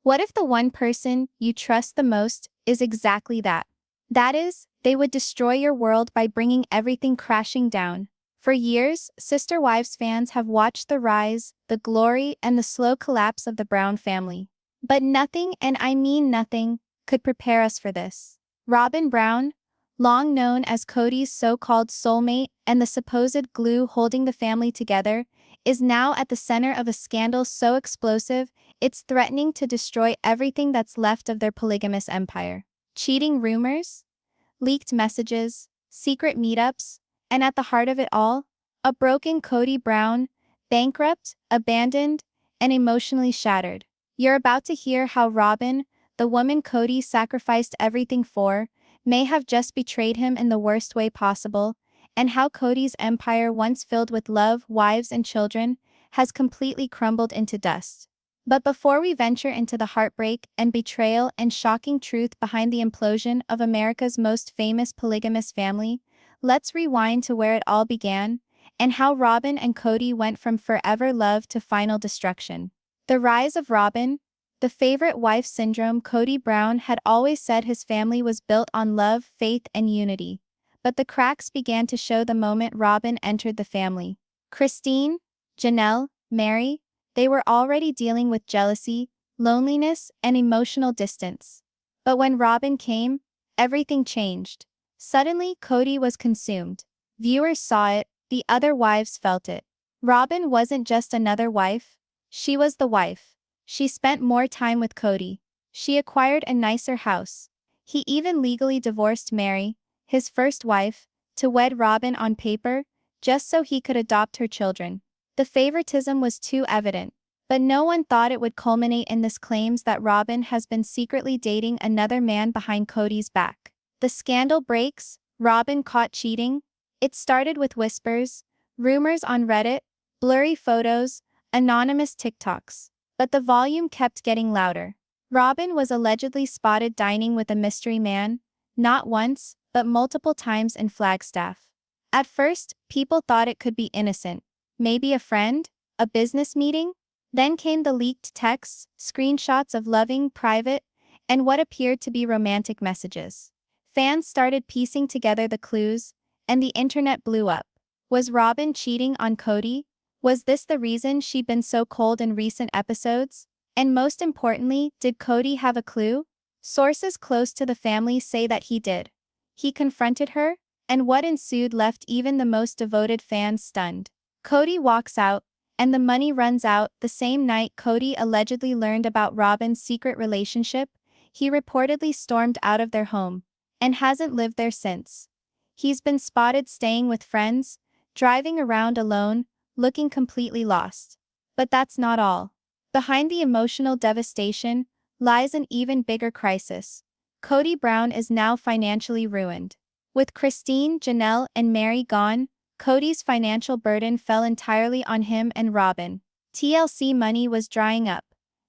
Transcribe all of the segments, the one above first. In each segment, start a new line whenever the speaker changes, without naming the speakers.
What if the one person you trust the most is exactly that? That is, they would destroy your world by bringing everything crashing down. For years, Sister Wives fans have watched the rise, the glory, and the slow collapse of the Brown family. But nothing, and I mean nothing, could prepare us for this. Robyn Brown, long known as Kody's so-called soulmate and the supposed glue holding the family together, is now at the center of a scandal so explosive it's threatening to destroy everything that's left of their polygamous empire. Cheating rumors, leaked messages, secret meetups, and at the heart of it all, a broken Kody Brown, bankrupt, abandoned, and emotionally shattered. You're about to hear how Robyn, the woman Kody sacrificed everything for, may have just betrayed him in the worst way possible, and how Kody's empire, once filled with love, wives, and children, has completely crumbled into dust. But before we venture into the heartbreak and betrayal and shocking truth behind the implosion of America's most famous polygamous family, let's rewind to where it all began, and how Robyn and Kody went from forever love to final destruction. The rise of Robyn, the favorite wife syndrome. Kody Brown had always said his family was built on love, faith, and unity. But the cracks began to show the moment Robyn entered the family. Christine, Janelle, Mary, they were already dealing with jealousy, loneliness, and emotional distance. But when Robyn came, everything changed. Suddenly, Kody was consumed. Viewers saw it, the other wives felt it. Robyn wasn't just another wife, she was the wife. She spent more time with Kody. She acquired a nicer house. He even legally divorced Mary, his first wife, to wed Robyn on paper, just so he could adopt her children. The favoritism was too evident, but no one thought it would culminate in this claims that Robyn has been secretly dating another man behind Kody's back. The scandal breaks, Robyn caught cheating. It started with whispers, rumors on Reddit, blurry photos, anonymous TikToks. But the volume kept getting louder. Robyn was allegedly spotted dining with a mystery man, not once, but multiple times in Flagstaff. At first, people thought it could be innocent. Maybe a friend? A business meeting? Then came the leaked texts, screenshots of loving, private, and what appeared to be romantic messages. Fans started piecing together the clues, and the internet blew up. Was Robyn cheating on Kody? Was this the reason she'd been so cold in recent episodes? And most importantly, did Kody have a clue? Sources close to the family say that he did. He confronted her, and what ensued left even the most devoted fans stunned. Kody walks out, and the money runs out. The same night Kody allegedly learned about Robyn's secret relationship, he reportedly stormed out of their home, and hasn't lived there since. He's been spotted staying with friends, driving around alone, looking completely lost. But that's not all. Behind the emotional devastation lies an even bigger crisis. Kody Brown is now financially ruined. With Christine, Janelle, and Mary gone, Kody's financial burden fell entirely on him and Robyn. TLC money was drying up.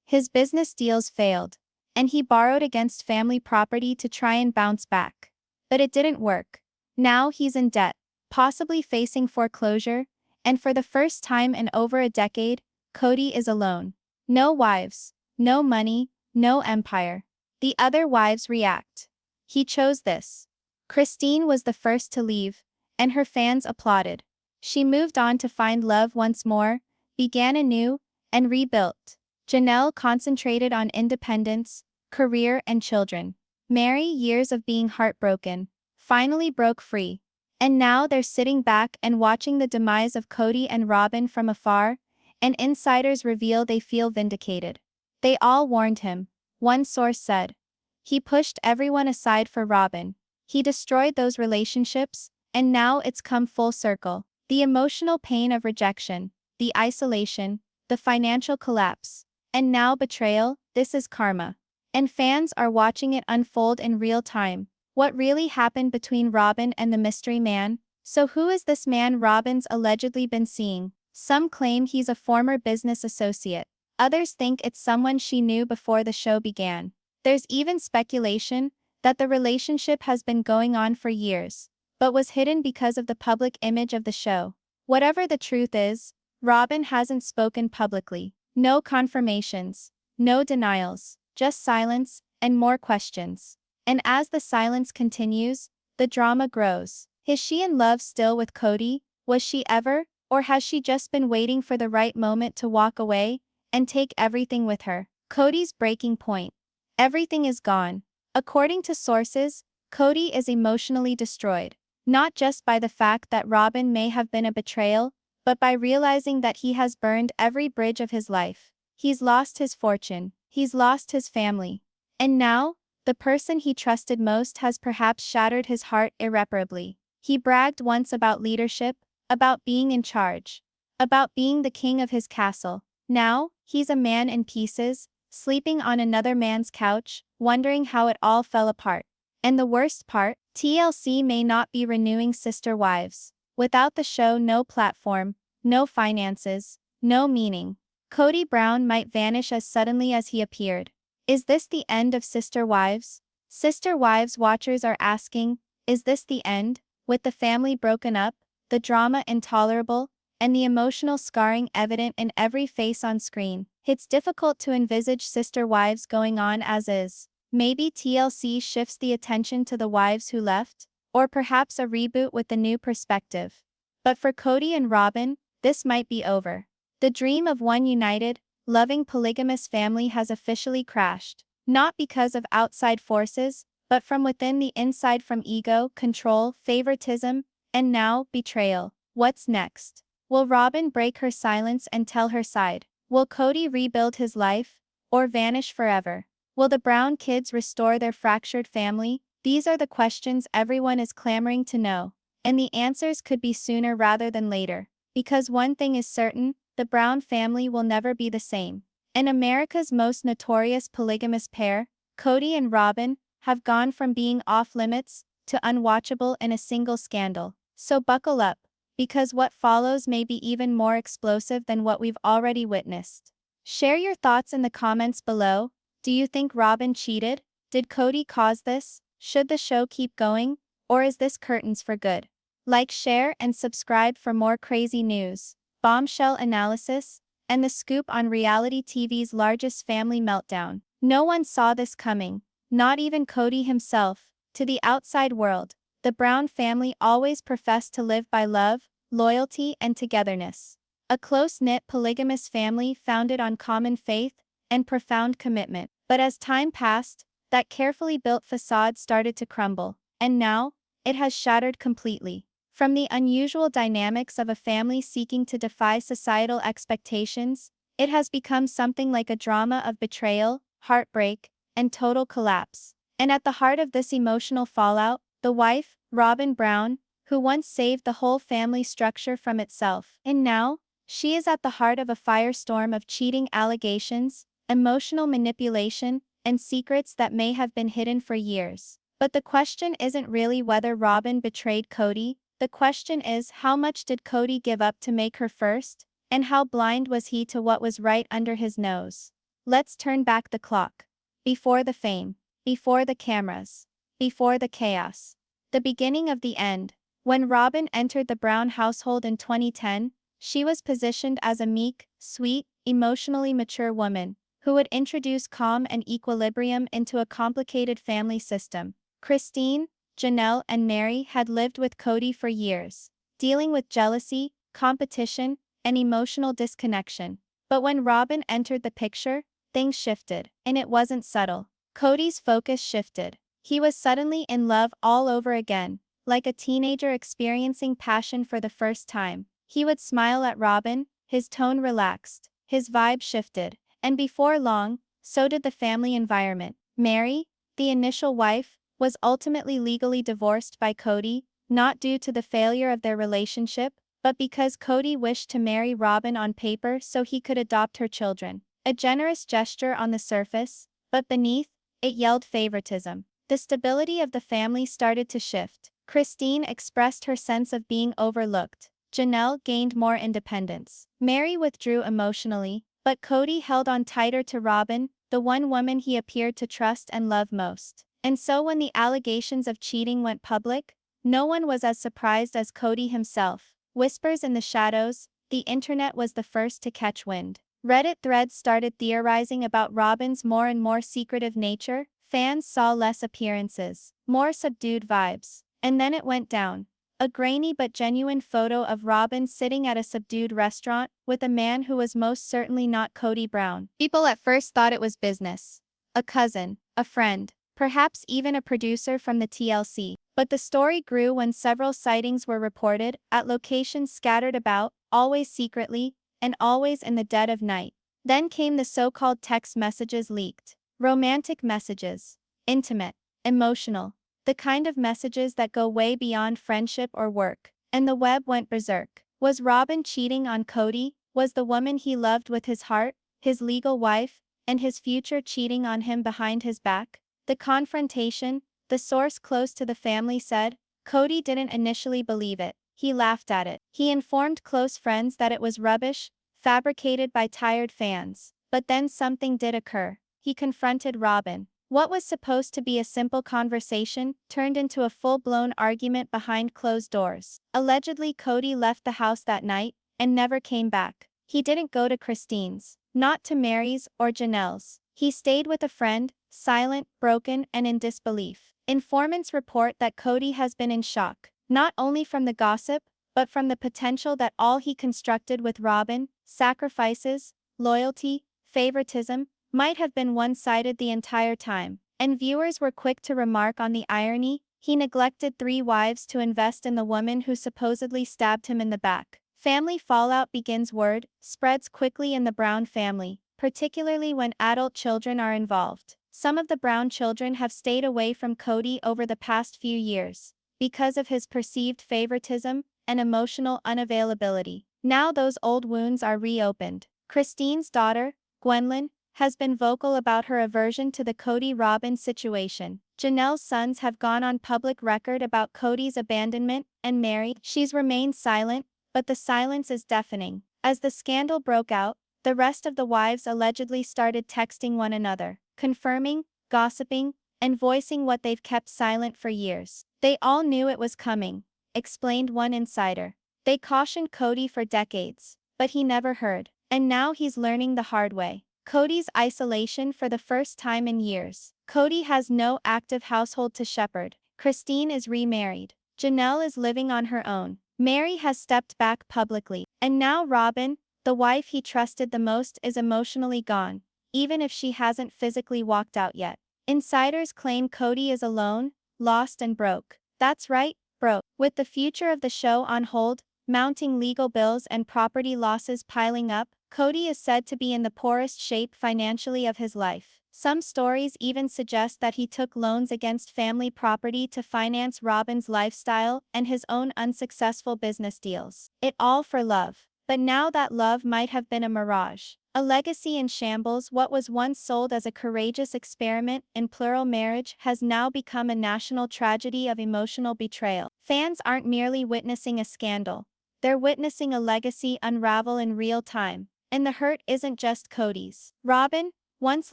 His business deals failed, and he borrowed against family property to try and bounce back. But it didn't work. Now he's in debt, possibly facing foreclosure, and for the first time in over a decade, Kody is alone. No wives, no money, no empire. The other wives react. He chose this. Christine was the first to leave, and her fans applauded. She moved on to find love once more, began anew, and rebuilt. Janelle concentrated on independence, career, and children. Mary, years of being heartbroken, finally broke free. And now they're sitting back and watching the demise of Kody and Robyn from afar, and insiders reveal they feel vindicated. They all warned him, one source said. He pushed everyone aside for Robyn. He destroyed those relationships, and now it's come full circle. The emotional pain of rejection, the isolation, the financial collapse, and now betrayal. This is karma. And fans are watching it unfold in real time. What really happened between Robyn and the mystery man? So who is this man Robyn's allegedly been seeing? Some claim he's a former business associate. Others think it's someone she knew before the show began. There's even speculation that the relationship has been going on for years, but was hidden because of the public image of the show. Whatever the truth is, Robyn hasn't spoken publicly. No confirmations, no denials, just silence, and more questions. And as the silence continues, the drama grows. Is she in love still with Kody? Was she ever? Or has she just been waiting for the right moment to walk away and take everything with her? Kody's breaking point. Everything is gone. According to sources, Kody is emotionally destroyed, not just by the fact that Robyn may have been a betrayal, but by realizing that he has burned every bridge of his life. He's lost his fortune, he's lost his family. And now, the person he trusted most has perhaps shattered his heart irreparably. He bragged once about leadership, about being in charge, about being the king of his castle. Now, he's a man in pieces, sleeping on another man's couch, wondering how it all fell apart. And the worst part, TLC may not be renewing Sister Wives. Without the show, no platform, no finances, no meaning. Kody Brown might vanish as suddenly as he appeared. Is this the end of Sister Wives? Sister Wives watchers are asking, is this the end? With the family broken up, the drama intolerable, and the emotional scarring evident in every face on screen, it's difficult to envisage Sister Wives going on as is. Maybe TLC shifts the attention to the wives who left, or perhaps a reboot with a new perspective. But for Kody and Robyn, this might be over. The dream of one united, loving polygamous family has officially crashed, not because of outside forces, but from within the inside, from ego, control, favoritism, and now, betrayal. What's next? Will Robyn break her silence and tell her side? Will Kody rebuild his life, or vanish forever? Will the Brown kids restore their fractured family? These are the questions everyone is clamoring to know, and the answers could be sooner rather than later. Because one thing is certain, the Brown family will never be the same. And America's most notorious polygamous pair, Kody and Robyn, have gone from being off-limits to unwatchable in a single scandal. So buckle up, because what follows may be even more explosive than what we've already witnessed. Share your thoughts in the comments below. Do you think Robyn cheated? Did Kody cause this? Should the show keep going? Or is this curtains for good? Like, share, and subscribe for more crazy news, bombshell analysis, and the scoop on reality TV's largest family meltdown. No one saw this coming, not even Kody himself. To the outside world, the Brown family always professed to live by love, loyalty, and togetherness. A close-knit polygamous family founded on common faith and profound commitment. But as time passed, that carefully built facade started to crumble, and now, it has shattered completely. From the unusual dynamics of a family seeking to defy societal expectations, it has become something like a drama of betrayal, heartbreak, and total collapse. And at the heart of this emotional fallout, the wife, Robyn Brown, who once saved the whole family structure from itself. And now, she is at the heart of a firestorm of cheating allegations, emotional manipulation, and secrets that may have been hidden for years. But the question isn't really whether Robyn betrayed Kody. The question is, how much did Kody give up to make her first, and how blind was he to what was right under his nose? Let's turn back the clock. Before the fame, before the cameras, before the chaos. The beginning of the end. When Robyn entered the Brown household in 2010, she was positioned as a meek, sweet, emotionally mature woman who would introduce calm and equilibrium into a complicated family system. Christine, Janelle, and Mary had lived with Kody for years, dealing with jealousy, competition, and emotional disconnection. But when Robyn entered the picture, things shifted, and it wasn't subtle. Kody's focus shifted. He was suddenly in love all over again, like a teenager experiencing passion for the first time. He would smile at Robyn, his tone relaxed, his vibe shifted, and before long, so did the family environment. Mary, the initial wife, was ultimately legally divorced by Kody, not due to the failure of their relationship, but because Kody wished to marry Robyn on paper so he could adopt her children. A generous gesture on the surface, but beneath, it yelled favoritism. The stability of the family started to shift. Christine expressed her sense of being overlooked. Janelle gained more independence. Mary withdrew emotionally, but Kody held on tighter to Robyn, the one woman he appeared to trust and love most. And so when the allegations of cheating went public, no one was as surprised as Kody himself. Whispers in the shadows, the internet was the first to catch wind. Reddit threads started theorizing about Robyn's more and more secretive nature. Fans saw less appearances, more subdued vibes. And then it went down. A grainy but genuine photo of Robyn sitting at a subdued restaurant with a man who was most certainly not Kody Brown. People at first thought it was business. A cousin, a friend, perhaps even a producer from the TLC. But the story grew when several sightings were reported, at locations scattered about, always secretly, and always in the dead of night. Then came the so-called text messages leaked. Romantic messages. Intimate. Emotional. The kind of messages that go way beyond friendship or work. And the web went berserk. Was Robyn cheating on Kody? Was the woman he loved with his heart, his legal wife, and his future cheating on him behind his back? The confrontation, the source close to the family said, Kody didn't initially believe it. He laughed at it. He informed close friends that it was rubbish, fabricated by tired fans. But then something did occur. He confronted Robyn. What was supposed to be a simple conversation turned into a full-blown argument behind closed doors. Allegedly, Kody left the house that night and never came back. He didn't go to Christine's, not to Mary's or Janelle's. He stayed with a friend, silent, broken, and in disbelief. Informants report that Kody has been in shock, not only from the gossip, but from the potential that all he constructed with Robyn, sacrifices, loyalty, favoritism, might have been one-sided the entire time. And viewers were quick to remark on the irony. He neglected 3 wives to invest in the woman who supposedly stabbed him in the back. Family fallout begins. Word spreads quickly in the Brown family, particularly when adult children are involved. Some of the Brown children have stayed away from Kody over the past few years because of his perceived favoritism and emotional unavailability. Now those old wounds are reopened. Christine's daughter, Gwendolyn, has been vocal about her aversion to the Kody-Robyn situation. Janelle's sons have gone on public record about Kody's abandonment, and Mary, she's remained silent, but the silence is deafening. As the scandal broke out, the rest of the wives allegedly started texting one another, confirming, gossiping, and voicing what they've kept silent for years. They all knew it was coming, explained one insider. They cautioned Kody for decades, but he never heard. And now he's learning the hard way. Kody's isolation for the first time in years. Kody has no active household to shepherd. Christine is remarried. Janelle is living on her own. Mary has stepped back publicly. And now Robyn, the wife he trusted the most, is emotionally gone, even if she hasn't physically walked out yet. Insiders claim Kody is alone, lost and broke. That's right, broke. With the future of the show on hold, mounting legal bills and property losses piling up, Kody is said to be in the poorest shape financially of his life. Some stories even suggest that he took loans against family property to finance Robyn's lifestyle and his own unsuccessful business deals. It all for love. But now that love might have been a mirage. A legacy in shambles. What was once sold as a courageous experiment in plural marriage has now become a national tragedy of emotional betrayal. Fans aren't merely witnessing a scandal. They're witnessing a legacy unravel in real time. And the hurt isn't just Kody's. Robyn, once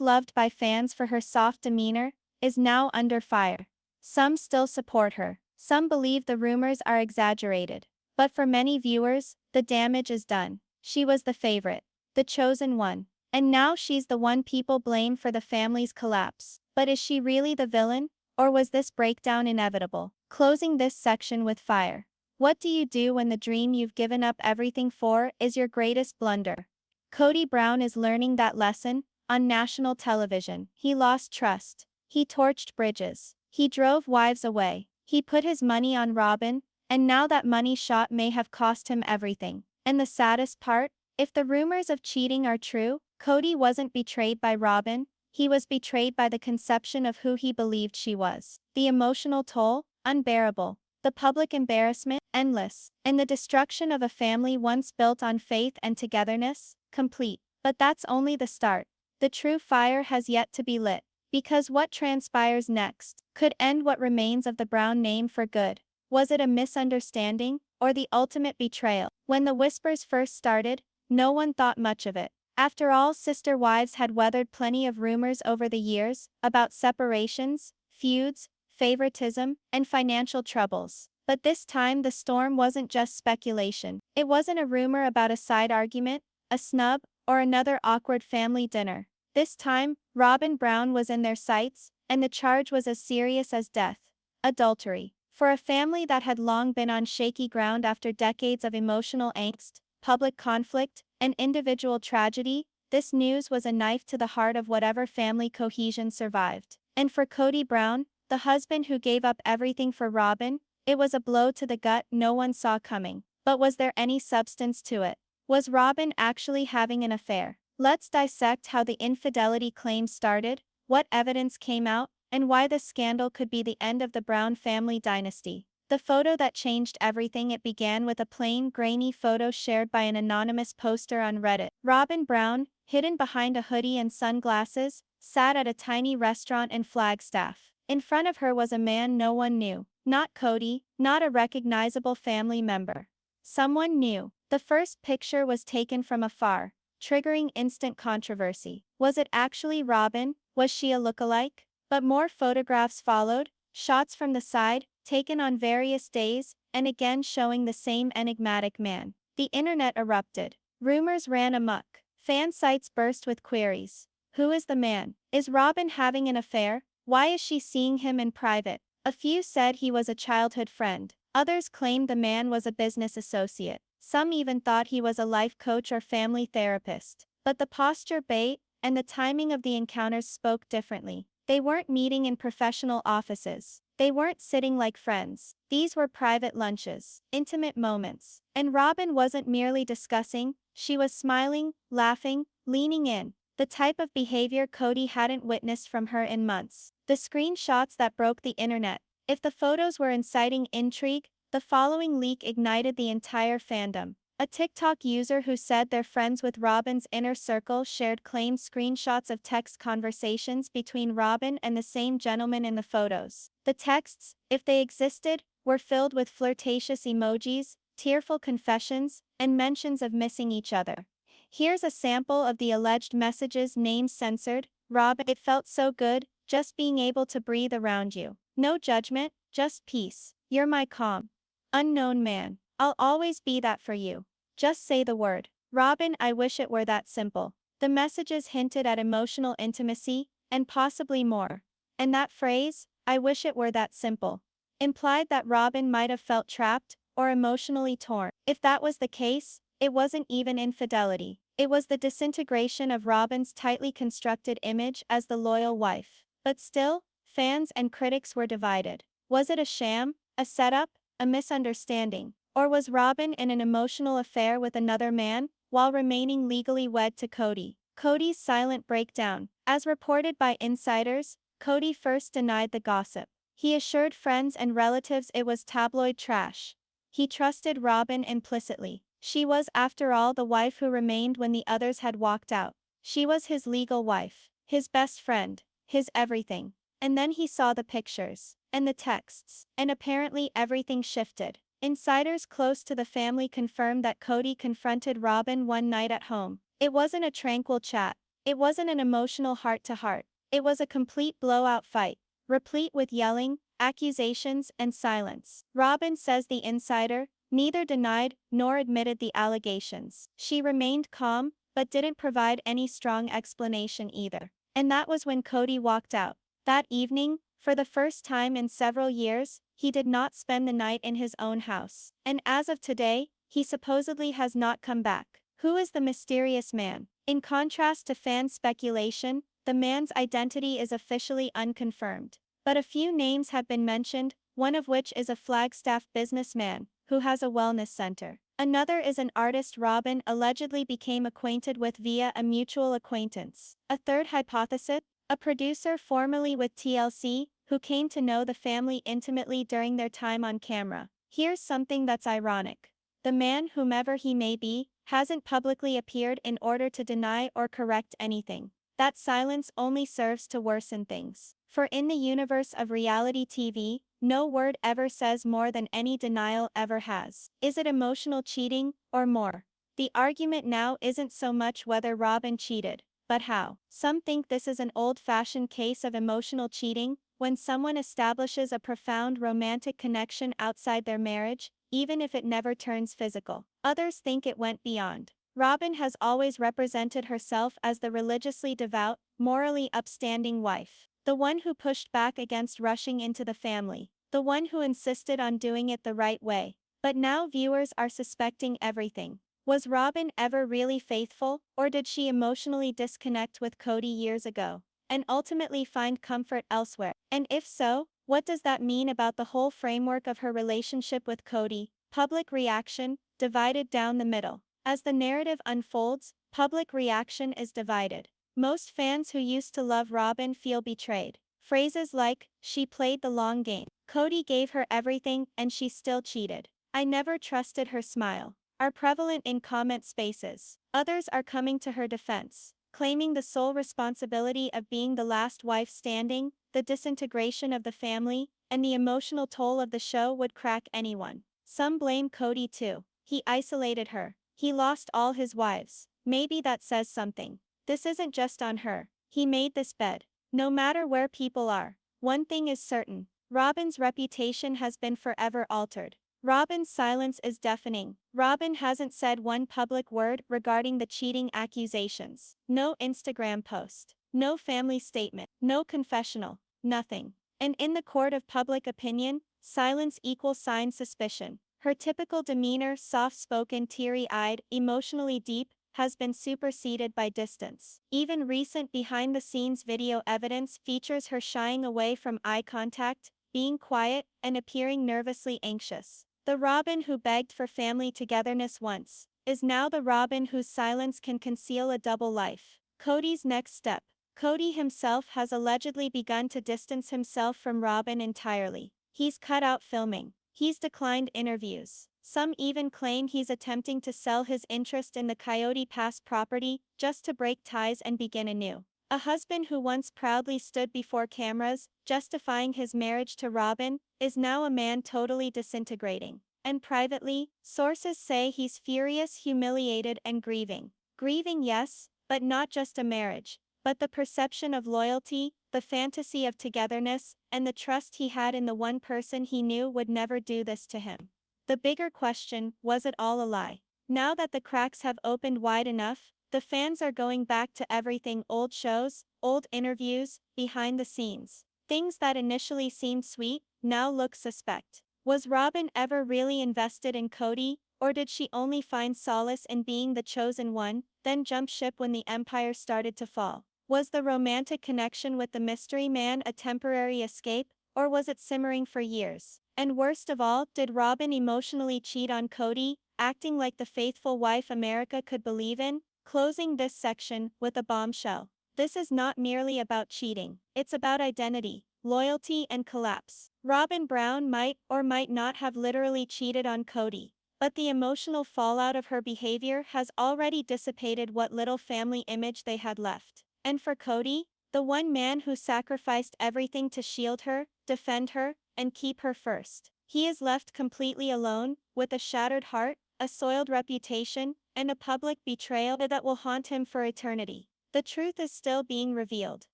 loved by fans for her soft demeanor, is now under fire. Some still support her. Some believe the rumors are exaggerated. But for many viewers, the damage is done. She was the favorite, the chosen one. And now she's the one people blame for the family's collapse. But is she really the villain? Or was this breakdown inevitable? Closing this section with fire. What do you do when the dream you've given up everything for is your greatest blunder? Kody Brown is learning that lesson on national television. He lost trust. He torched bridges. He drove wives away. He put his money on Robyn, and now that money shot may have cost him everything. And the saddest part? If the rumors of cheating are true, Kody wasn't betrayed by Robyn, he was betrayed by the conception of who he believed she was. The emotional toll? Unbearable. The public embarrassment? Endless. And the destruction of a family once built on faith and togetherness? Complete. But that's only the start. The true fire has yet to be lit. Because what transpires next could end what remains of the Brown name for good. Was it a misunderstanding, or the ultimate betrayal? When the whispers first started, no one thought much of it. After all, sister wives had weathered plenty of rumors over the years about separations, feuds, favoritism, and financial troubles. But this time the storm wasn't just speculation. It wasn't a rumor about a side argument, a snub, or another awkward family dinner. This time, Robyn Brown was in their sights, and the charge was as serious as death: adultery. For a family that had long been on shaky ground after decades of emotional angst, public conflict, and individual tragedy, this news was a knife to the heart of whatever family cohesion survived. And for Kody Brown, the husband who gave up everything for Robyn, it was a blow to the gut no one saw coming. But was there any substance to it? Was Robyn actually having an affair? Let's dissect how the infidelity claims started, what evidence came out, and why the scandal could be the end of the Brown family dynasty. The photo that changed everything. It began with a plain, grainy photo shared by an anonymous poster on Reddit. Robyn Brown, hidden behind a hoodie and sunglasses, sat at a tiny restaurant in Flagstaff. In front of her was a man no one knew. Not Kody, not a recognizable family member. Someone new. The first picture was taken from afar, triggering instant controversy. Was it actually Robyn? Was she a lookalike? But more photographs followed, shots from the side, taken on various days, and again showing the same enigmatic man. The internet erupted. Rumors ran amok. Fan sites burst with queries. Who is the man? Is Robyn having an affair? Why is she seeing him in private? A few said he was a childhood friend. Others claimed the man was a business associate. Some even thought he was a life coach or family therapist. But the posture, bait, and the timing of the encounters spoke differently. They weren't meeting in professional offices. They weren't sitting like friends. These were private lunches, intimate moments. And Robyn wasn't merely discussing, she was smiling, laughing, leaning in. The type of behavior Kody hadn't witnessed from her in months. The screenshots that broke the internet. If the photos were inciting intrigue, the following leak ignited the entire fandom. A TikTok user who said they're friends with Robyn's inner circle shared claimed screenshots of text conversations between Robyn and the same gentleman in the photos. The texts, if they existed, were filled with flirtatious emojis, tearful confessions, and mentions of missing each other. Here's a sample of the alleged messages, names censored. Robyn: it felt so good, just being able to breathe around you. No judgment, just peace. You're my calm. Unknown man. I'll always be that for you. Just say the word. Robyn: I wish it were that simple. The messages hinted at emotional intimacy, and possibly more. And that phrase, I wish it were that simple, implied that Robyn might have felt trapped, or emotionally torn. If that was the case, it wasn't even infidelity. It was the disintegration of Robyn's tightly constructed image as the loyal wife. But still, fans and critics were divided. Was it a sham, a setup, a misunderstanding? Or was Robyn in an emotional affair with another man, while remaining legally wed to Kody? Kody's silent breakdown. As reported by insiders, Kody first denied the gossip. He assured friends and relatives it was tabloid trash. He trusted Robyn implicitly. She was, after all, the wife who remained when the others had walked out. She was his legal wife, his best friend, his everything. And then he saw the pictures, and the texts, and apparently everything shifted. Insiders close to the family confirmed that Kody confronted Robyn one night at home. It wasn't a tranquil chat. It wasn't an emotional heart-to-heart. It was a complete blowout fight, replete with yelling, accusations, and silence. Robyn, says the insider, neither denied nor admitted the allegations. She remained calm, but didn't provide any strong explanation either. And that was when Kody walked out. That evening, for the first time in several years, he did not spend the night in his own house. And as of today, he supposedly has not come back. Who is the mysterious man? In contrast to fan speculation, the man's identity is officially unconfirmed. But a few names have been mentioned, one of which is a Flagstaff businessman who has a wellness center. Another is an artist Robyn allegedly became acquainted with via a mutual acquaintance. A third hypothesis: a producer formerly with TLC, who came to know the family intimately during their time on camera. Here's something that's ironic. The man, whomever he may be, hasn't publicly appeared in order to deny or correct anything. That silence only serves to worsen things. For in the universe of reality TV, no word ever says more than any denial ever has. Is it emotional cheating, or more? The argument now isn't so much whether Robyn cheated, but how. Some think this is an old-fashioned case of emotional cheating, when someone establishes a profound romantic connection outside their marriage, even if it never turns physical. Others think it went beyond. Robyn has always represented herself as the religiously devout, morally upstanding wife. The one who pushed back against rushing into the family. The one who insisted on doing it the right way. But now viewers are suspecting everything. Was Robyn ever really faithful, or did she emotionally disconnect with Kody years ago, and ultimately find comfort elsewhere? And if so, what does that mean about the whole framework of her relationship with Kody? Public reaction, divided down the middle. As the narrative unfolds, public reaction is divided. Most fans who used to love Robyn feel betrayed. Phrases like, "She played the long game," "Kody gave her everything and she still cheated," "I never trusted her smile," are prevalent in comment spaces. Others are coming to her defense, claiming the sole responsibility of being the last wife standing, the disintegration of the family, and the emotional toll of the show would crack anyone. Some blame Kody too. He isolated her. He lost all his wives. Maybe that says something. This isn't just on her. He made this bed. No matter where people are, one thing is certain. Robyn's reputation has been forever altered. Robyn's silence is deafening. Robyn hasn't said one public word regarding the cheating accusations. No Instagram post. No family statement. No confessional. Nothing. And in the court of public opinion, silence equals suspicion. Her typical demeanor, soft-spoken, teary-eyed, emotionally deep, has been superseded by distance. Even recent behind-the-scenes video evidence features her shying away from eye contact, being quiet, and appearing nervously anxious. The Robyn who begged for family togetherness once is now the Robyn whose silence can conceal a double life. Kody's next step. Kody himself has allegedly begun to distance himself from Robyn entirely. He's cut out filming. He's declined interviews. Some even claim he's attempting to sell his interest in the Coyote Pass property just to break ties and begin anew. A husband who once proudly stood before cameras, justifying his marriage to Robyn, is now a man totally disintegrating. And privately, sources say he's furious, humiliated, and grieving. Grieving, yes, but not just a marriage, but the perception of loyalty, the fantasy of togetherness, and the trust he had in the one person he knew would never do this to him. The bigger question, was it all a lie? Now that the cracks have opened wide enough, the fans are going back to everything: old shows, old interviews, behind the scenes. Things that initially seemed sweet, now look suspect. Was Robyn ever really invested in Kody, or did she only find solace in being the chosen one, then jump ship when the empire started to fall? Was the romantic connection with the mystery man a temporary escape, or was it simmering for years? And worst of all, did Robyn emotionally cheat on Kody, acting like the faithful wife America could believe in? Closing this section with a bombshell. This is not merely about cheating. It's about identity, loyalty, and collapse. Robyn Brown might or might not have literally cheated on Kody, but the emotional fallout of her behavior has already dissipated what little family image they had left. And for Kody, the one man who sacrificed everything to shield her, defend her, and keep her first, he is left completely alone, with a shattered heart, a soiled reputation, and a public betrayal that will haunt him for eternity. The truth is still being revealed.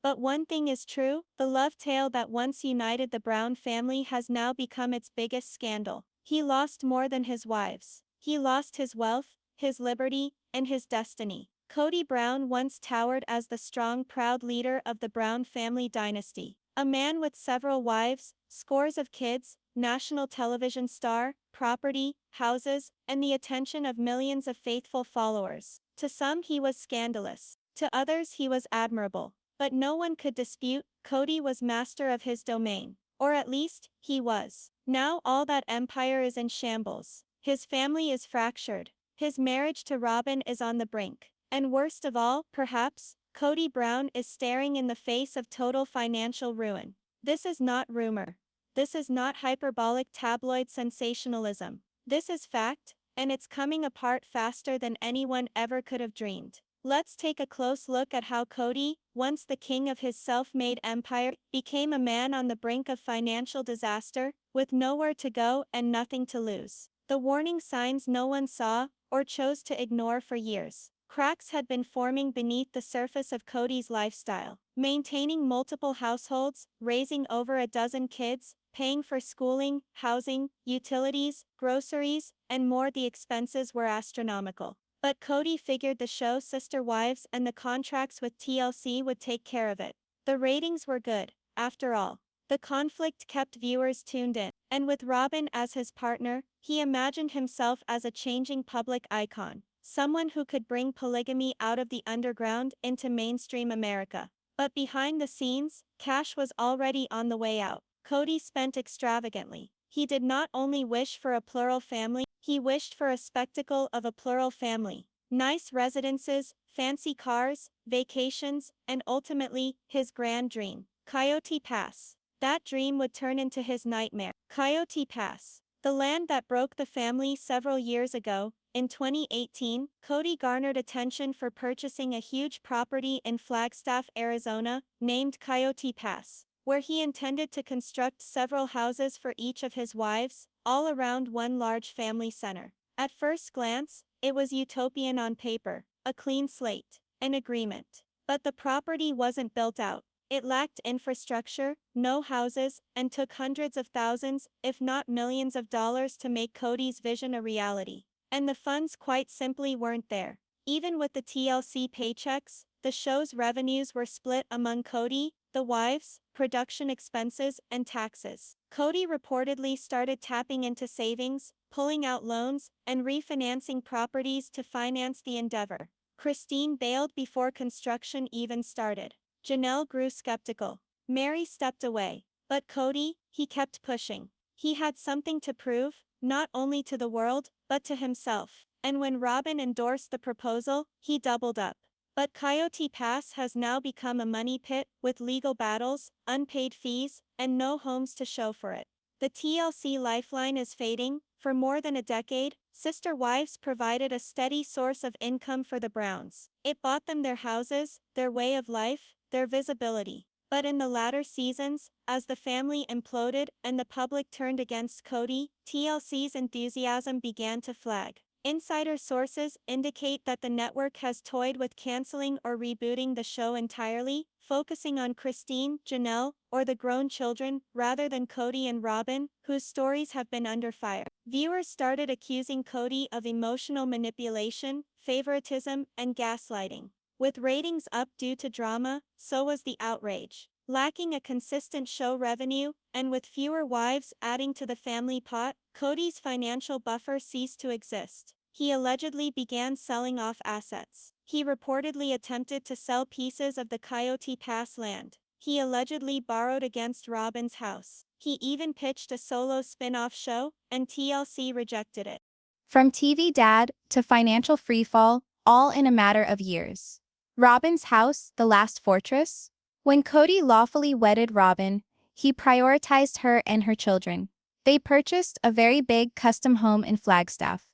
But one thing is true: the love tale that once united the Brown family has now become its biggest scandal. He lost more than his wives. He lost his wealth, his liberty, and his destiny. Kody Brown once towered as the strong, proud leader of the Brown family dynasty. A man with several wives, scores of kids, national television star, property, houses, and the attention of millions of faithful followers. To some he was scandalous. To others he was admirable. But no one could dispute, Kody was master of his domain. Or at least, he was. Now all that empire is in shambles. His family is fractured. His marriage to Robyn is on the brink. And worst of all, perhaps, Kody Brown is staring in the face of total financial ruin. This is not rumor. This is not hyperbolic tabloid sensationalism. This is fact, and it's coming apart faster than anyone ever could have dreamed. Let's take a close look at how Kody, once the king of his self-made empire, became a man on the brink of financial disaster, with nowhere to go and nothing to lose. The warning signs no one saw, or chose to ignore for years. Cracks had been forming beneath the surface of Kody's lifestyle. Maintaining multiple households, raising over a dozen kids, paying for schooling, housing, utilities, groceries, and more. The expenses were astronomical.
But Kody figured the show Sister Wives and the contracts with TLC would take care of it. The ratings were good, after all. The conflict kept viewers tuned in, and with Robyn as his partner, he imagined himself as a changing public icon, someone who could bring polygamy out of the underground into mainstream America. But behind the scenes, cash was already on the way out. Kody spent extravagantly. He did not only wish for a plural family, he wished for a spectacle of a plural family. Nice residences, fancy cars, vacations, and ultimately, his grand dream. Coyote Pass. That dream would turn into his nightmare. Coyote Pass. The land that broke the family several years ago. In 2018, Kody garnered attention for purchasing a huge property in Flagstaff, Arizona, named Coyote Pass, where he intended to construct several houses for each of his wives, all around one large family center. At first glance, it was utopian on paper, a clean slate, an agreement. But the property wasn't built out. It lacked infrastructure, no houses, and took hundreds of thousands, if not millions of dollars to make Kody's vision a reality. And the funds quite simply weren't there. Even with the TLC paychecks, the show's revenues were split among Kody, the wives, production expenses, and taxes. Kody reportedly started tapping into savings, pulling out loans, and refinancing properties to finance the endeavor. Christine bailed before construction even started. Janelle grew skeptical. Mary stepped away. But Kody, he kept pushing. He had something to prove, not only to the world, but to himself. And when Robyn endorsed the proposal, he doubled up. But Coyote Pass has now become a money pit, with legal battles, unpaid fees, and no homes to show for it. The TLC lifeline is fading. For more than a decade, Sister Wives provided a steady source of income for the Browns. It bought them their houses, their way of life, their visibility. But in the latter seasons, as the family imploded and the public turned against Kody, TLC's enthusiasm began to flag. Insider sources indicate that the network has toyed with canceling or rebooting the show entirely, focusing on Christine, Janelle, or the grown children, rather than Kody and Robyn, whose stories have been under fire. Viewers started accusing Kody of emotional manipulation, favoritism, and gaslighting. With ratings up due to drama, so was the outrage. Lacking a consistent show revenue, and with fewer wives adding to the family pot, Kody's financial buffer ceased to exist. He allegedly began selling off assets. He reportedly attempted to sell pieces of the Coyote Pass land. He allegedly borrowed against Robyn's house. He even pitched a solo spin-off show, and TLC rejected it.
From TV dad to financial freefall, all in a matter of years. Robyn's house, the last fortress? When Kody lawfully wedded Robyn, he prioritized her and her children. They purchased a very big custom home in Flagstaff,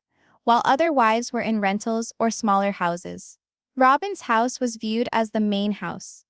while other wives were in rentals or smaller houses. Robyn's house was viewed as the main house,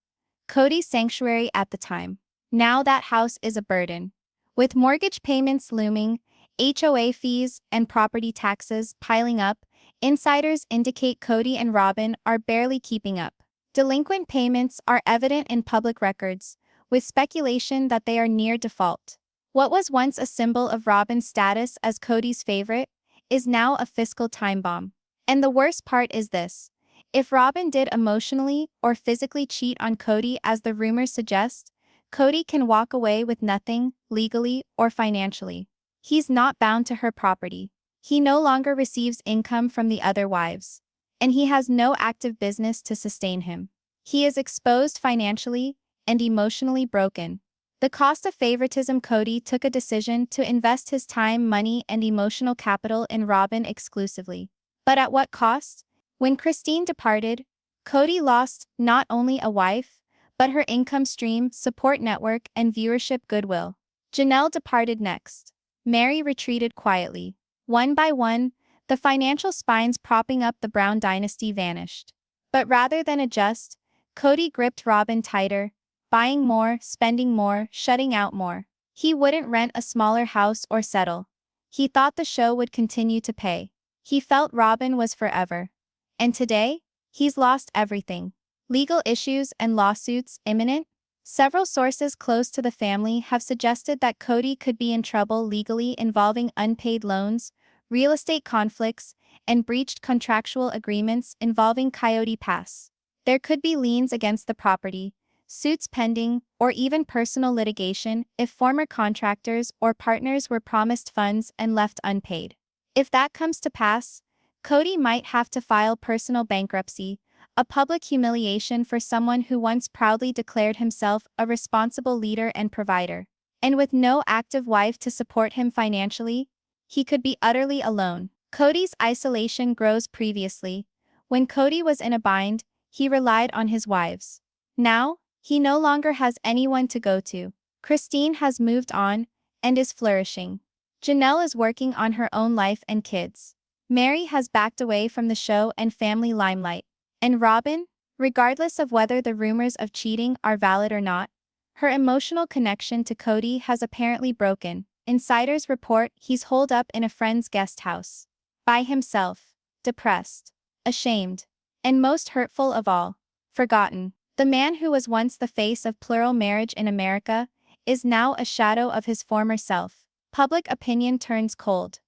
Kody's sanctuary at the time. Now that house is a burden. With mortgage payments looming, HOA fees, and property taxes piling up, insiders indicate Kody and Robyn are barely keeping up. Delinquent payments are evident in public records, with speculation that they are near default. What was once a symbol of Robyn's status as Kody's favorite is now a fiscal time bomb. And the worst part is this: if Robyn did emotionally or physically cheat on Kody as the rumors suggest, Kody can walk away with nothing, legally or financially. He's not bound to her property. He no longer receives income from the other wives, and he has no active business to sustain him. He is exposed financially and emotionally broken. The cost of favoritism: Kody took a decision to invest his time, money, and emotional capital in Robyn exclusively. But at what cost? When Christine departed, Kody lost not only a wife, but her income stream, support network, and viewership goodwill. Janelle departed next. Mary retreated quietly. One by one, the financial spines propping up the Brown dynasty vanished. But rather than adjust, Kody gripped Robyn tighter, buying more, spending more, shutting out more. He wouldn't rent a smaller house or settle. He thought the show would continue to pay. He felt Robyn was forever. And today, he's lost everything. Legal issues and lawsuits imminent? Several sources close to the family have suggested that Kody could be in trouble legally involving unpaid loans, real estate conflicts, and breached contractual agreements involving Kody Pass. There could be liens against the property, suits pending, or even personal litigation if former contractors or partners were promised funds and left unpaid. If that comes to pass, Kody might have to file personal bankruptcy, a public humiliation for someone who once proudly declared himself a responsible leader and provider. And with no active wife to support him financially, he could be utterly alone. Kody's isolation grows. Previously, when Kody was in a bind, he relied on his wives. Now, he no longer has anyone to go to. Christine has moved on and is flourishing. Janelle is working on her own life and kids. Mary has backed away from the show and family limelight. And Robyn, regardless of whether the rumors of cheating are valid or not, her emotional connection to Kody has apparently broken. Insiders report he's holed up in a friend's guest house. By himself, depressed, ashamed, and most hurtful of all, forgotten. The man who was once the face of plural marriage in America is now a shadow of his former self. Public opinion turns cold.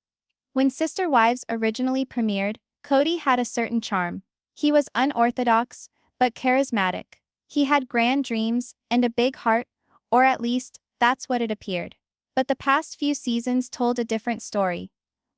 When Sister Wives originally premiered, Kody had a certain charm. He was unorthodox, but charismatic. He had grand dreams and a big heart, or at least, that's what it appeared. But the past few seasons told a different story.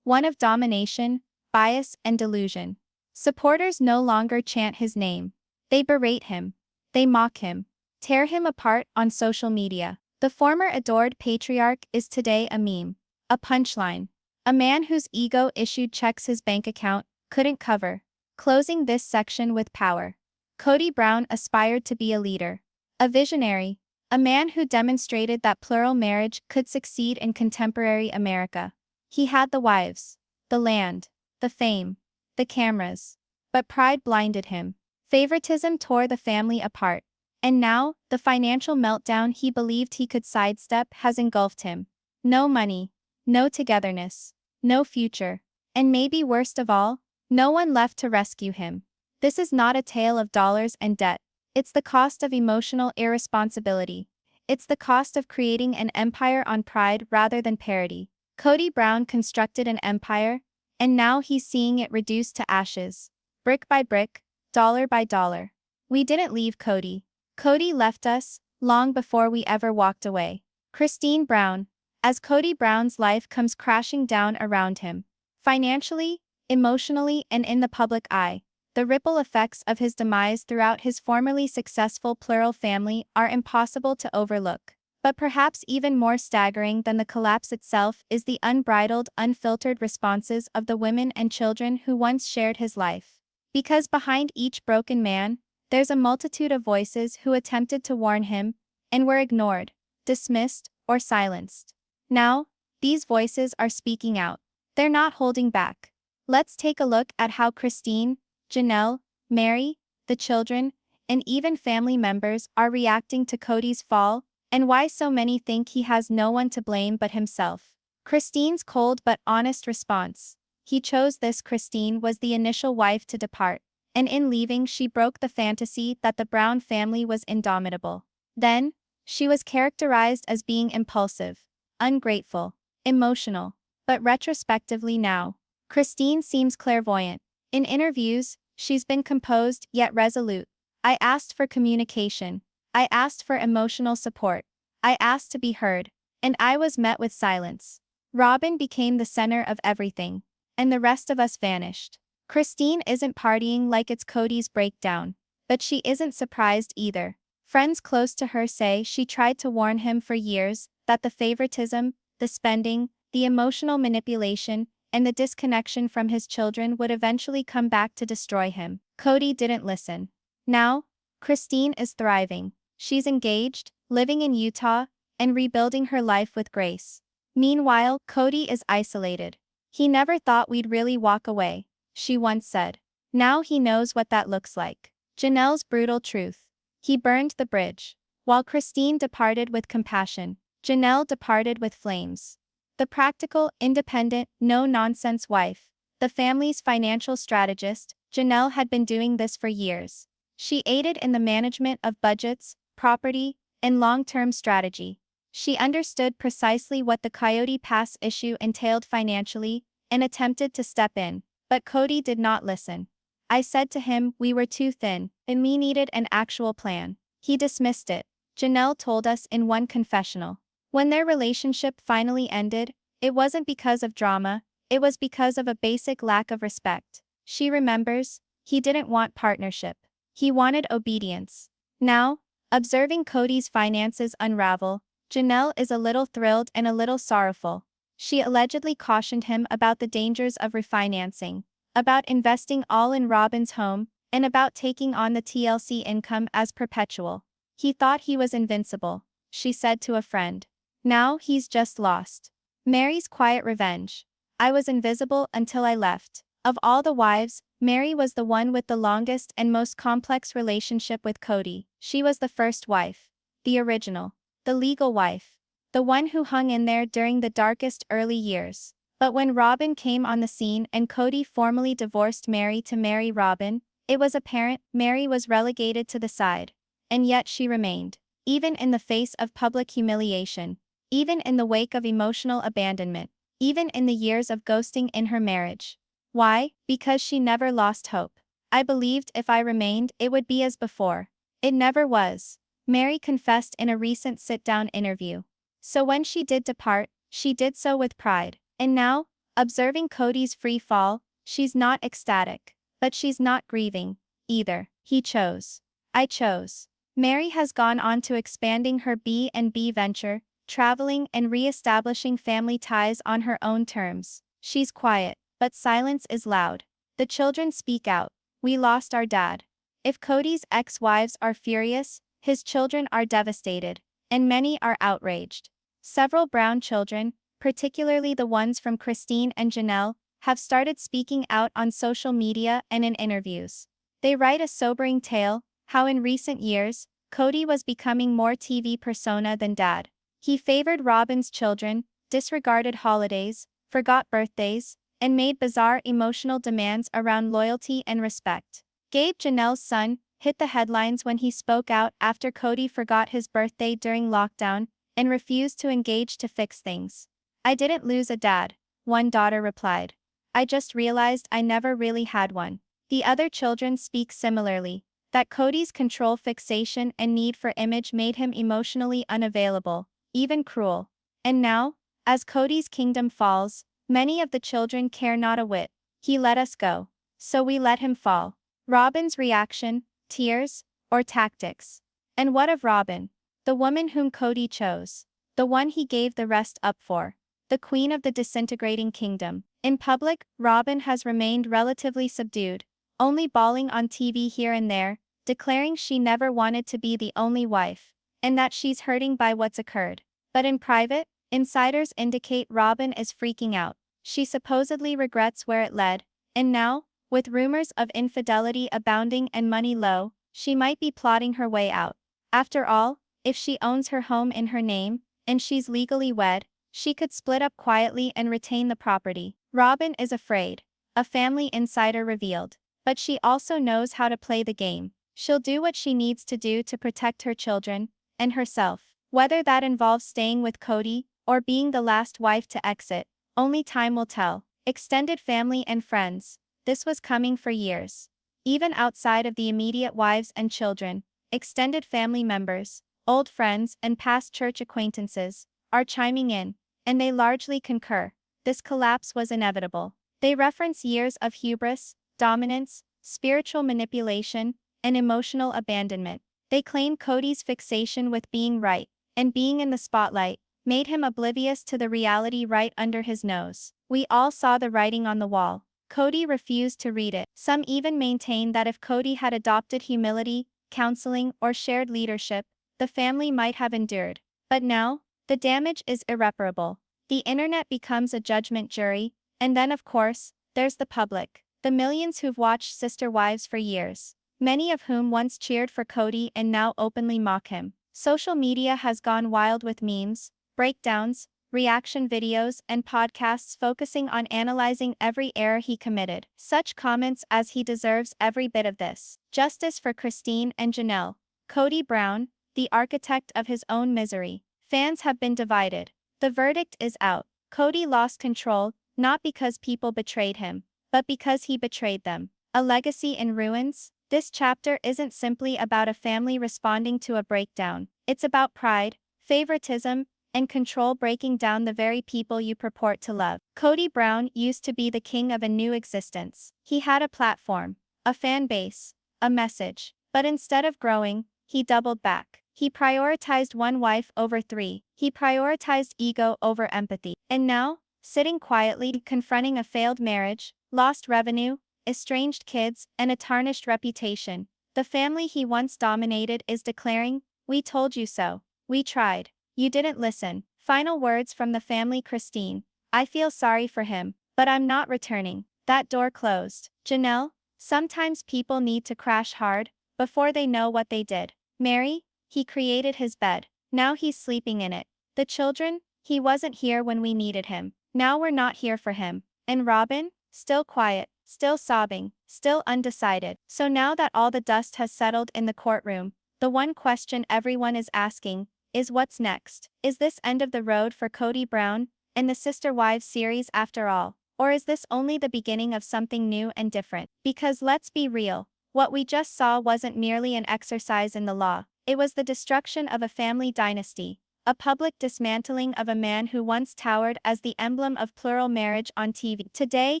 One of domination, bias, and delusion. Supporters no longer chant his name. They berate him. They mock him. Tear him apart on social media. The former adored patriarch is today a meme. A punchline. A man whose ego issued checks his bank account couldn't cover. Closing this section with power. Kody Brown aspired to be a leader. A visionary. A man who demonstrated that plural marriage could succeed in contemporary America. He had the wives, the land, the fame, the cameras. But pride blinded him. Favoritism tore the family apart. And now, the financial meltdown he believed he could sidestep has engulfed him. No money, no togetherness, no future. And maybe worst of all, no one left to rescue him. This is not a tale of dollars and debt. It's the cost of emotional irresponsibility. It's the cost of creating an empire on pride rather than parity. Kody Brown constructed an empire, and now he's seeing it reduced to ashes. Brick by brick, dollar by dollar. We didn't leave Kody. Kody left us, long before we ever walked away. Christine Brown. As Kody Brown's life comes crashing down around him. Financially, emotionally, and in the public eye. The ripple effects of his demise throughout his formerly successful plural family are impossible to overlook. But perhaps even more staggering than the collapse itself is the unbridled, unfiltered responses of the women and children who once shared his life. Because behind each broken man, there's a multitude of voices who attempted to warn him, and were ignored, dismissed, or silenced. Now, these voices are speaking out. They're not holding back. Let's take a look at how Christine, Janelle, Mary, the children, and even family members are reacting to Kody's fall, and why so many think he has no one to blame but himself. Christine's cold but honest response. He chose this. Christine was the initial wife to depart, and in leaving she broke the fantasy that the Brown family was indomitable. Then, she was characterized as being impulsive, ungrateful, emotional, but retrospectively now, Christine seems clairvoyant. In interviews, she's been composed yet resolute. I asked for communication. I asked for emotional support. I asked to be heard, and I was met with silence. Robyn became the center of everything, and the rest of us vanished. Christine isn't partying like it's Kody's breakdown, but she isn't surprised either. Friends close to her say she tried to warn him for years that the favoritism, the spending, the emotional manipulation, and the disconnection from his children would eventually come back to destroy him. Kody didn't listen. Now, Christine is thriving. She's engaged, living in Utah, and rebuilding her life with grace. Meanwhile, Kody is isolated. He never thought we'd really walk away, she once said. Now he knows what that looks like. Janelle's brutal truth. He burned the bridge. While Christine departed with compassion, Janelle departed with flames. The practical, independent, no-nonsense wife. The family's financial strategist, Janelle had been doing this for years. She aided in the management of budgets, property, and long-term strategy. She understood precisely what the Kody Pass issue entailed financially, and attempted to step in, but Kody did not listen. I said to him we were too thin, and me needed an actual plan. He dismissed it, Janelle told us in one confessional. When their relationship finally ended, it wasn't because of drama, it was because of a basic lack of respect. She remembers, he didn't want partnership. He wanted obedience. Now, observing Kody's finances unravel, Janelle is a little thrilled and a little sorrowful. She allegedly cautioned him about the dangers of refinancing, about investing all in Robyn's home, and about taking on the TLC income as perpetual. He thought he was invincible, she said to a friend. Now he's just lost. Mary's quiet revenge. I was invisible until I left. Of all the wives, Mary was the one with the longest and most complex relationship with Kody. She was the first wife. The original. The legal wife. The one who hung in there during the darkest early years. But when Robyn came on the scene and Kody formally divorced Mary to marry Robyn, it was apparent Mary was relegated to the side. And yet she remained. Even in the face of public humiliation. Even in the wake of emotional abandonment. Even in the years of ghosting in her marriage. Why? Because she never lost hope. I believed if I remained it would be as before. It never was. Mary confessed in a recent sit-down interview. So when she did depart, she did so with pride. And now, observing Kody's free fall, she's not ecstatic. But she's not grieving, either. He chose. I chose. Mary has gone on to expanding her B&B venture, traveling and re-establishing family ties on her own terms. She's quiet, but silence is loud. The children speak out. We lost our dad. If Kody's ex-wives are furious, his children are devastated, and many are outraged. Several Brown children, particularly the ones from Christine and Janelle, have started speaking out on social media and in interviews. They write a sobering tale, how in recent years, Kody was becoming more TV persona than dad. He favored Robyn's children, disregarded holidays, forgot birthdays, and made bizarre emotional demands around loyalty and respect. Gabe, Janelle's son, hit the headlines when he spoke out after Kody forgot his birthday during lockdown and refused to engage to fix things. I didn't lose a dad, one daughter replied. I just realized I never really had one. The other children speak similarly, that Kody's control fixation and need for image made him emotionally unavailable, even cruel. And now, as Kody's kingdom falls, many of the children care not a whit. He let us go. So we let him fall. Robyn's reaction, tears, or tactics. And what of Robyn? The woman whom Kody chose. The one he gave the rest up for. The queen of the disintegrating kingdom. In public, Robyn has remained relatively subdued, only bawling on TV here and there, declaring she never wanted to be the only wife, and that she's hurting by what's occurred. But in private, insiders indicate Robyn is freaking out. She supposedly regrets where it led, and now, with rumors of infidelity abounding and money low, she might be plotting her way out. After all, if she owns her home in her name, and she's legally wed, she could split up quietly and retain the property. Robyn is afraid, a family insider revealed. But she also knows how to play the game. She'll do what she needs to do to protect her children, and herself. Whether that involves staying with Kody, or being the last wife to exit, only time will tell. Extended family and friends. This was coming for years. Even outside of the immediate wives and children, extended family members, old friends and past church acquaintances, are chiming in, and they largely concur. This collapse was inevitable. They reference years of hubris, dominance, spiritual manipulation, and emotional abandonment. They claim Kody's fixation with being right, and being in the spotlight, made him oblivious to the reality right under his nose. We all saw the writing on the wall. Kody refused to read it. Some even maintain that if Kody had adopted humility, counseling, or shared leadership, the family might have endured. But now, the damage is irreparable. The internet becomes a judgment jury, and then of course, there's the public. The millions who've watched Sister Wives for years. Many of whom once cheered for Kody and now openly mock him. Social media has gone wild with memes, breakdowns, reaction videos and podcasts focusing on analyzing every error he committed. Such comments as he deserves every bit of this. Justice for Christine and Janelle. Kody Brown, the architect of his own misery. Fans have been divided. The verdict is out. Kody lost control, not because people betrayed him, but because he betrayed them. A legacy in ruins? This chapter isn't simply about a family responding to a breakdown. It's about pride, favoritism, and control breaking down the very people you purport to love. Kody Brown used to be the king of a new existence. He had a platform, a fan base, a message. But instead of growing, he doubled back. He prioritized one wife over three. He prioritized ego over empathy. And now, sitting quietly, confronting a failed marriage, lost revenue, estranged kids, and a tarnished reputation, the family he once dominated is declaring, "We told you so. We tried. You didn't listen." Final words from the family. Christine: "I feel sorry for him, but I'm not returning." That door closed. Janelle: "Sometimes people need to crash hard before they know what they did." Mary: "He created his bed. Now he's sleeping in it." The children: "He wasn't here when we needed him. Now we're not here for him." And Robyn: still quiet, still sobbing, still undecided. So now that all the dust has settled in the courtroom, the one question everyone is asking is, what's next? Is this end of the road for Kody Brown and the Sister Wives series after all? Or is this only the beginning of something new and different? Because let's be real, what we just saw wasn't merely an exercise in the law. It was the destruction of a family dynasty, a public dismantling of a man who once towered as the emblem of plural marriage on TV. Today,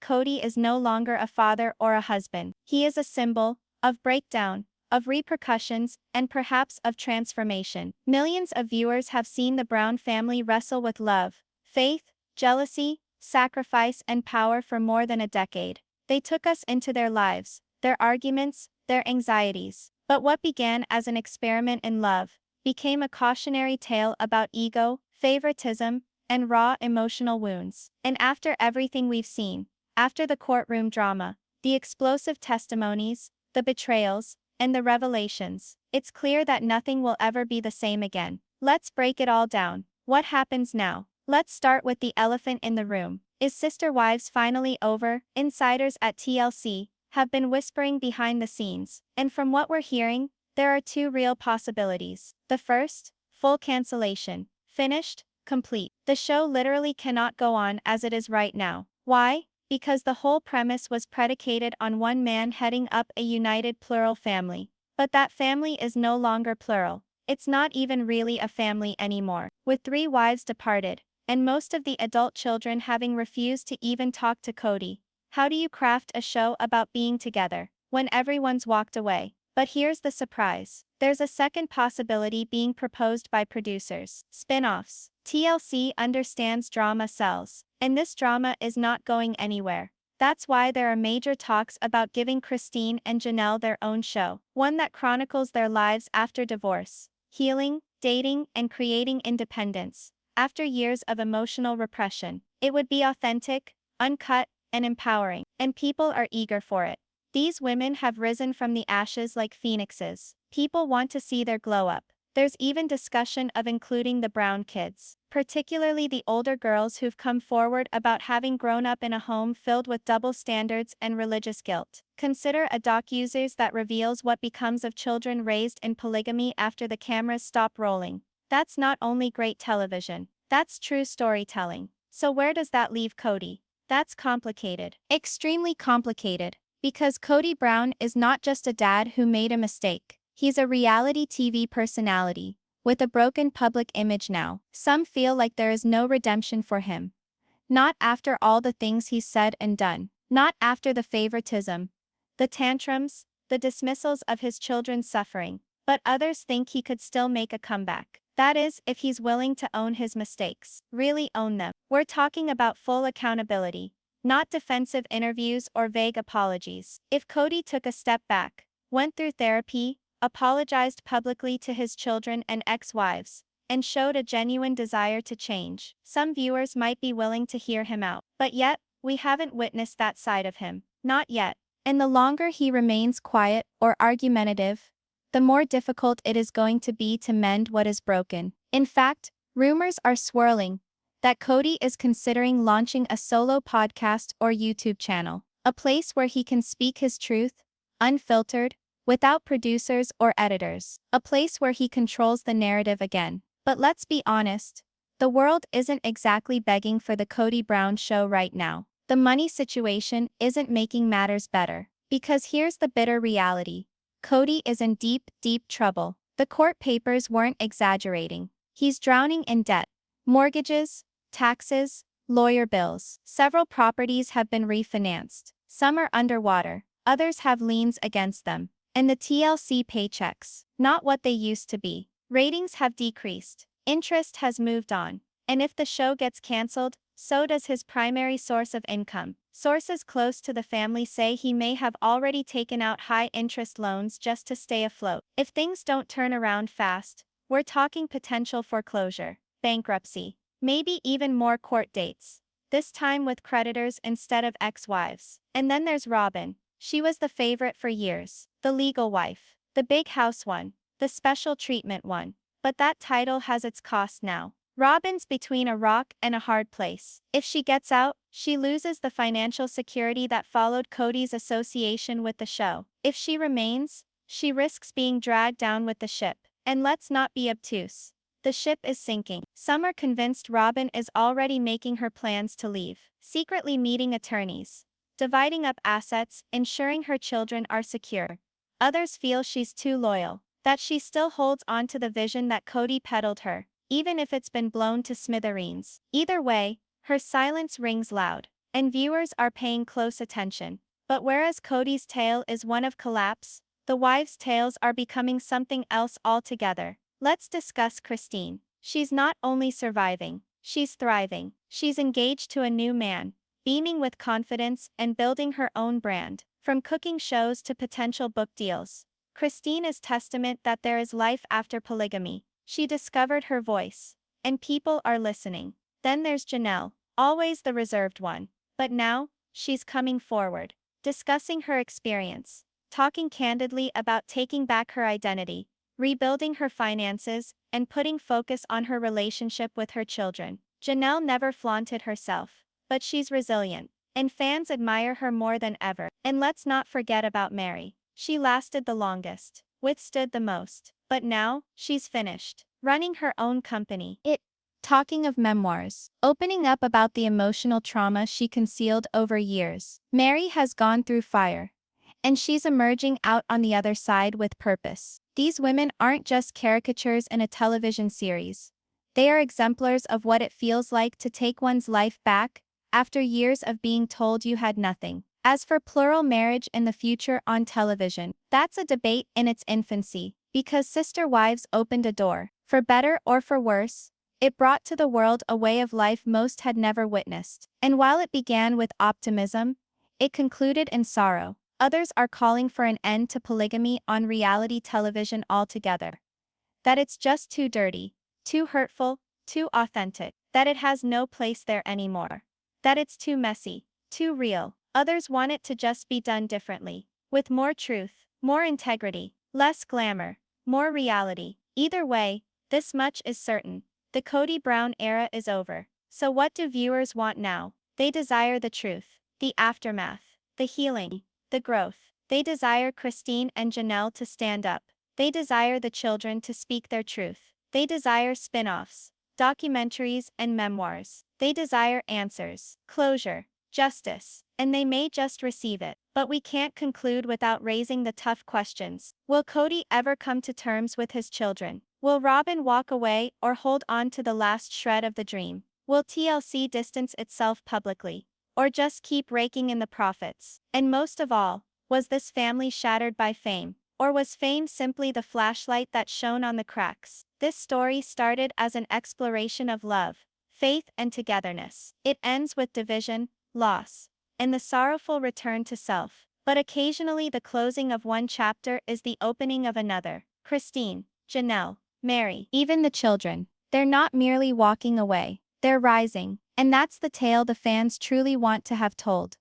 Kody is no longer a father or a husband. He is a symbol of breakdown, of repercussions, and perhaps of transformation. Millions of viewers have seen the Brown family wrestle with love, faith, jealousy, sacrifice, and power for more than a decade. They took us into their lives, their arguments, their anxieties. But what began as an experiment in love became a cautionary tale about ego, favoritism, and raw emotional wounds. And after everything we've seen, after the courtroom drama, the explosive testimonies, the betrayals, and the revelations, it's clear that nothing will ever be the same again. Let's break it all down. What happens now? Let's start with the elephant in the room. Is Sister Wives finally over? Insiders at TLC have been whispering behind the scenes, and from what we're hearing, there are two real possibilities. The first, full cancellation. Finished, complete. The show literally cannot go on as it is right now. Why? Because the whole premise was predicated on one man heading up a united plural family. But that family is no longer plural. It's not even really a family anymore. With 3 wives departed, and most of the adult children having refused to even talk to Kody, how do you craft a show about being together when everyone's walked away? But here's the surprise. There's a second possibility being proposed by producers. Spin-offs. TLC understands drama sells, and this drama is not going anywhere. That's why there are major talks about giving Christine and Janelle their own show, one that chronicles their lives after divorce, healing, dating, and creating independence. After years of emotional repression, it would be authentic, uncut, and empowering, and people are eager for it. These women have risen from the ashes like phoenixes. People want to see their glow up. There's even discussion of including the Brown kids, particularly the older girls who've come forward about having grown up in a home filled with double standards and religious guilt. Consider a docu-series that reveals what becomes of children raised in polygamy after the cameras stop rolling. That's not only great television, that's true storytelling. So where does that leave Kody? That's complicated. Extremely complicated. Because Kody Brown is not just a dad who made a mistake. He's a reality TV personality, with a broken public image now. Some feel like there is no redemption for him. Not after all the things he's said and done. Not after the favoritism, the tantrums, the dismissals of his children's suffering. But others think he could still make a comeback. That is, if he's willing to own his mistakes. Really own them. We're talking about full accountability, not defensive interviews or vague apologies. If Kody took a step back, went through therapy, apologized publicly to his children and ex-wives, and showed a genuine desire to change, some viewers might be willing to hear him out. But yet, we haven't witnessed that side of him. Not yet. And the longer he remains quiet or argumentative, the more difficult it is going to be to mend what is broken. In fact, rumors are swirling that Kody is considering launching a solo podcast or YouTube channel, a place where he can speak his truth, unfiltered, without producers or editors, a place where he controls the narrative again. But let's be honest, The world isn't exactly begging for the Kody Brown show right now. The money situation isn't making matters better. Because here's the bitter reality. Kody is in deep, deep trouble. The court papers weren't exaggerating. He's drowning in debt. Mortgages, taxes, lawyer bills. Several properties have been refinanced. Some are underwater. Others have liens against them. And the TLC paychecks, not what they used to be. Ratings have decreased. Interest has moved on. And if the show gets cancelled, so does his primary source of income. Sources close to the family say he may have already taken out high-interest loans just to stay afloat. If things don't turn around fast, we're talking potential foreclosure, bankruptcy, maybe even more court dates. This time with creditors instead of ex-wives. And then there's Robyn. She was the favorite for years. The legal wife. The big house one. The special treatment one. But that title has its cost now. Robyn's between a rock and a hard place. If she gets out, she loses the financial security that followed Kody's association with the show. If she remains, she risks being dragged down with the ship. And let's not be obtuse. The ship is sinking. Some are convinced Robyn is already making her plans to leave, secretly meeting attorneys, dividing up assets, ensuring her children are secure. Others feel she's too loyal, that she still holds on to the vision that Kody peddled her, even if it's been blown to smithereens. Either way, her silence rings loud, and viewers are paying close attention. But whereas Kody's tale is one of collapse, the wives' tales are becoming something else altogether. Let's discuss Christine. She's not only surviving, she's thriving. She's engaged to a new man, beaming with confidence and building her own brand. From cooking shows to potential book deals, Christine is testament that there is life after polygamy. She discovered her voice, and people are listening. Then there's Janelle, always the reserved one. But now, she's coming forward, discussing her experience, talking candidly about taking back her identity, rebuilding her finances, and putting focus on her relationship with her children. Janelle never flaunted herself, but she's resilient, and fans admire her more than ever. And let's not forget about Mary. She lasted the longest, withstood the most, but now, she's finished, running her own company. Talking of memoirs, opening up about the emotional trauma she concealed over years. Mary has gone through fire, and she's emerging out on the other side with purpose. These women aren't just caricatures in a television series. They are exemplars of what it feels like to take one's life back after years of being told you had nothing. As for plural marriage in the future on television, that's a debate in its infancy, because Sister Wives opened a door. For better or for worse, it brought to the world a way of life most had never witnessed. And while it began with optimism, it concluded in sorrow. Others are calling for an end to polygamy on reality television altogether. That it's just too dirty, too hurtful, too authentic, that it has no place there anymore. That it's too messy, too real. Others want it to just be done differently, with more truth, more integrity, less glamour, more reality. Either way, this much is certain. The Kody Brown era is over. So what do viewers want now? They desire the truth, the aftermath, the healing, the growth. They desire Christine and Janelle to stand up. They desire the children to speak their truth. They desire spin-offs, documentaries, and memoirs. They desire answers, closure, justice, and they may just receive it. But we can't conclude without raising the tough questions. Will Kody ever come to terms with his children? Will Robyn walk away or hold on to the last shred of the dream? Will TLC distance itself publicly, or just keep raking in the profits? And most of all, was this family shattered by fame, or was fame simply the flashlight that shone on the cracks? This story started as an exploration of love, faith, and togetherness. It ends with division, loss, and the sorrowful return to self. But occasionally the closing of one chapter is the opening of another. Christine, Janelle, Mary, even the children. They're not merely walking away. They're rising. And that's the tale the fans truly want to have told.